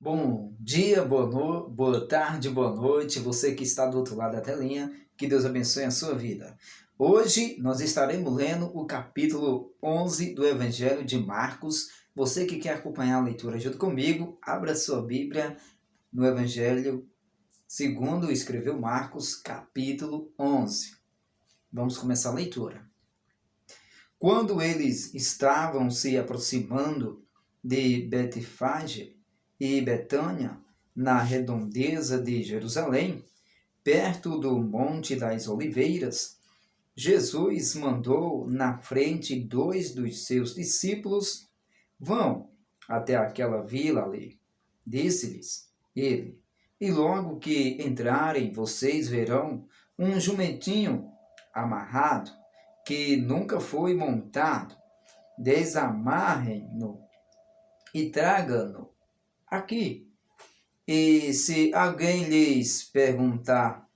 Bom dia, boa tarde, boa noite, você que está do outro lado da telinha, que Deus abençoe a sua vida. Hoje nós estaremos lendo o capítulo 11 do Evangelho de Marcos. Você que quer acompanhar a leitura junto comigo, abra sua Bíblia no Evangelho segundo escreveu Marcos, capítulo 11. Vamos começar a leitura. Quando eles estavam se aproximando de Betfage e Betânia, na redondeza de Jerusalém, perto do Monte das Oliveiras, Jesus mandou na frente dois dos seus discípulos: Vão até aquela vila ali, disse-lhes ele, e logo que entrarem, vocês verão um jumentinho amarrado, que nunca foi montado. Desamarrem-no e tragam-no aqui. E se alguém lhes perguntar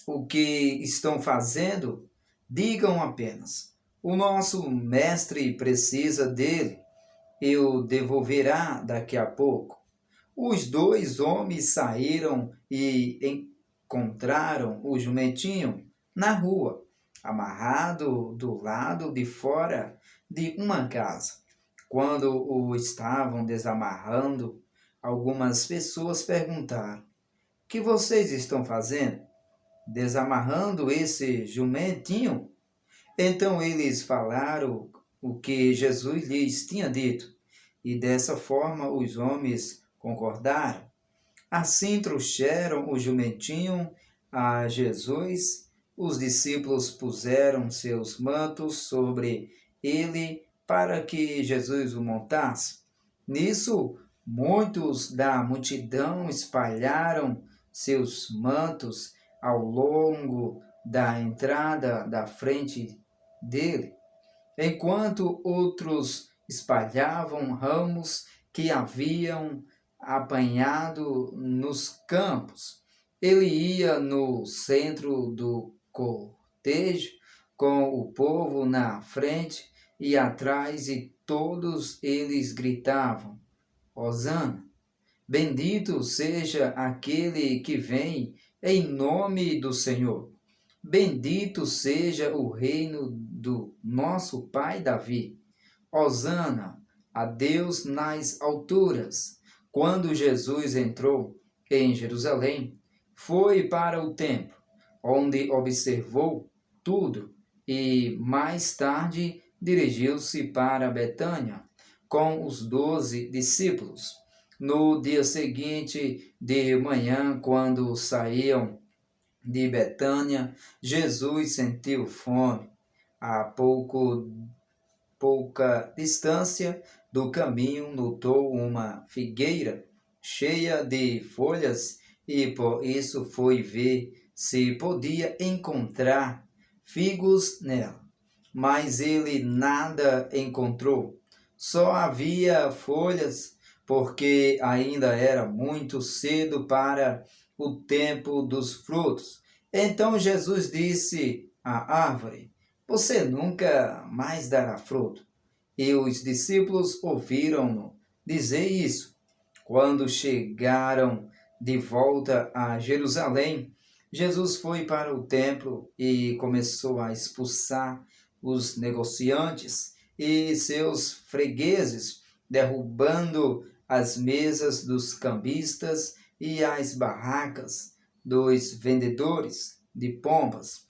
o que estão fazendo, digam apenas: o nosso mestre precisa dele e o devolverá daqui a pouco. Os dois homens saíram e encontraram o jumentinho na rua, amarrado do lado de fora de uma casa. Quando o estavam desamarrando, algumas pessoas perguntaram: que vocês estão fazendo? Desamarrando esse jumentinho? Então eles falaram o que Jesus lhes tinha dito, e dessa forma os homens concordaram. Assim trouxeram o jumentinho a Jesus. Os discípulos puseram seus mantos sobre ele para que Jesus o montasse. Nisso, muitos da multidão espalharam seus mantos ao longo da entrada da frente dele, enquanto outros espalhavam ramos que haviam apanhado nos campos. Ele ia no centro do cortejo, com o povo na frente e atrás, e todos eles gritavam: Hosana! Bendito seja aquele que vem em nome do Senhor. Bendito seja o reino do nosso pai Davi. Hosana a Deus nas alturas. Quando Jesus entrou em Jerusalém, foi para o templo, onde observou tudo, e mais tarde dirigiu-se para Betânia com os 12 discípulos. No dia seguinte de manhã, quando saíam de Betânia, Jesus sentiu fome. A pouca distância do caminho notou uma figueira cheia de folhas e por isso foi ver se podia encontrar figos nela. Mas ele nada encontrou, só havia folhas, porque ainda era muito cedo para o tempo dos frutos. Então Jesus disse à árvore: Você nunca mais dará fruto. E os discípulos ouviram-no dizer isso. Quando chegaram de volta a Jerusalém, Jesus foi para o templo e começou a expulsar os negociantes e seus fregueses, derrubando as mesas dos cambistas e as barracas dos vendedores de pombas,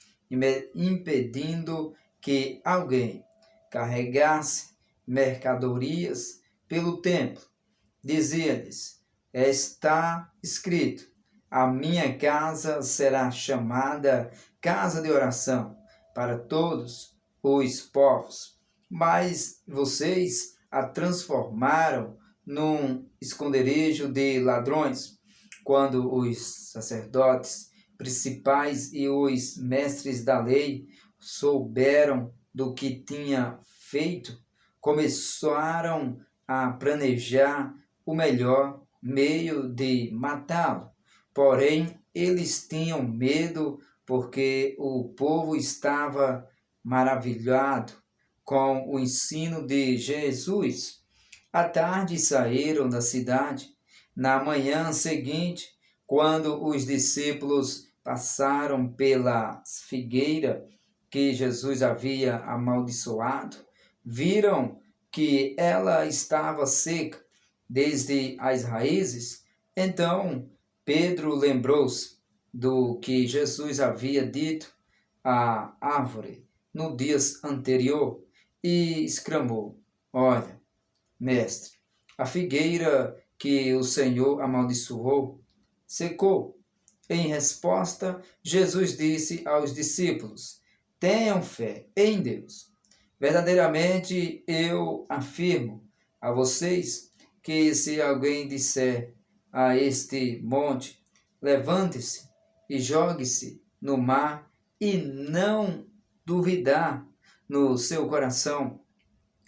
impedindo que alguém carregasse mercadorias pelo templo. Dizia-lhes: Está escrito, a minha casa será chamada casa de oração para todos os povos, mas vocês a transformaram num esconderijo de ladrões. Quando os sacerdotes principais e os mestres da lei souberam do que tinha feito, começaram a planejar o melhor meio de matá-lo. Porém, eles tinham medo porque o povo estava maravilhado com o ensino de Jesus. À tarde saíram da cidade. Na manhã seguinte, quando os discípulos passaram pela figueira que Jesus havia amaldiçoado, viram que ela estava seca desde as raízes. Então Pedro lembrou-se do que Jesus havia dito à árvore no dia anterior e exclamou: Olha, mestre, a figueira que o Senhor amaldiçoou secou. Em resposta, Jesus disse aos discípulos: Tenham fé em Deus. Verdadeiramente eu afirmo a vocês que se alguém disser a este monte: Levante-se e jogue-se no mar, e não duvidar no seu coração,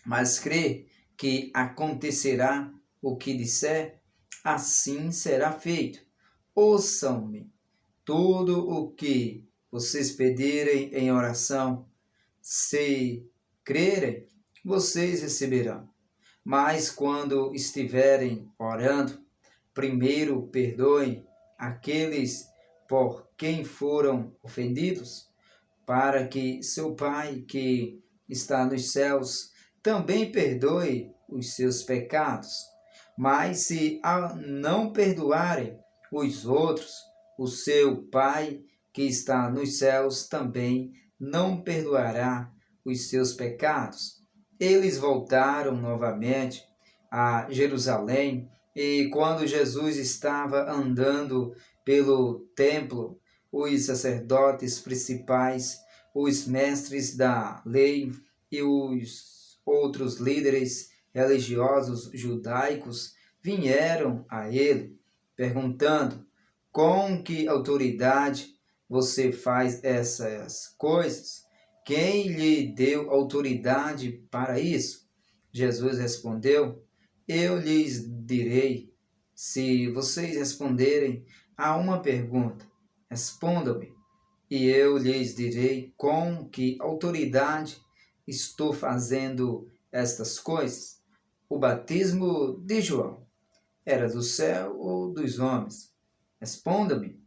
mas crê que acontecerá o que disser, assim será feito. Ouçam-me, tudo o que vocês pedirem em oração, se crerem, vocês receberão. Mas quando estiverem orando, primeiro perdoem aqueles por quem foram ofendidos, para que seu Pai que está nos céus também perdoe os seus pecados. Mas se não perdoarem os outros, o seu Pai que está nos céus também não perdoará os seus pecados. Eles voltaram novamente a Jerusalém, e quando Jesus estava andando pelo templo, os sacerdotes principais, os mestres da lei e os outros líderes religiosos judaicos vieram a ele, perguntando: com que autoridade você faz essas coisas? Quem lhe deu autoridade para isso? Jesus respondeu: Eu lhes direi. Se vocês responderem a uma pergunta, respondam-me, e eu lhes direi com que autoridade estou fazendo estas coisas. O batismo de João era do céu ou dos homens? Responda-me.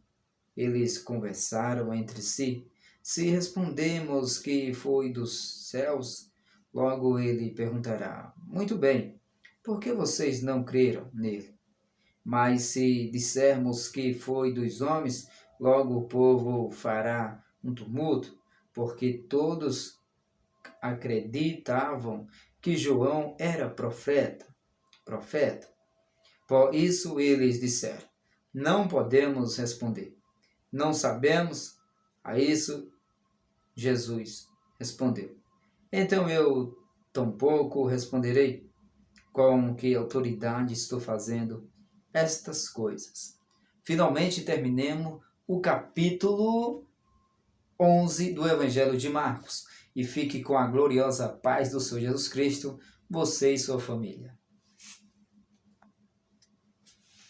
Eles conversaram entre si. Se respondemos que foi dos céus, logo ele perguntará: Muito bem, por que vocês não creram nele? Mas se dissermos que foi dos homens, logo o povo fará um tumulto, porque todos acreditavam que João era profeta. Por isso eles disseram: Não podemos responder. Não sabemos. A isso Jesus respondeu: Então eu tampouco responderei com que autoridade estou fazendo estas coisas. Finalmente terminemos o capítulo 11 do Evangelho de Marcos. E fique com a gloriosa paz do Senhor Jesus Cristo, você e sua família.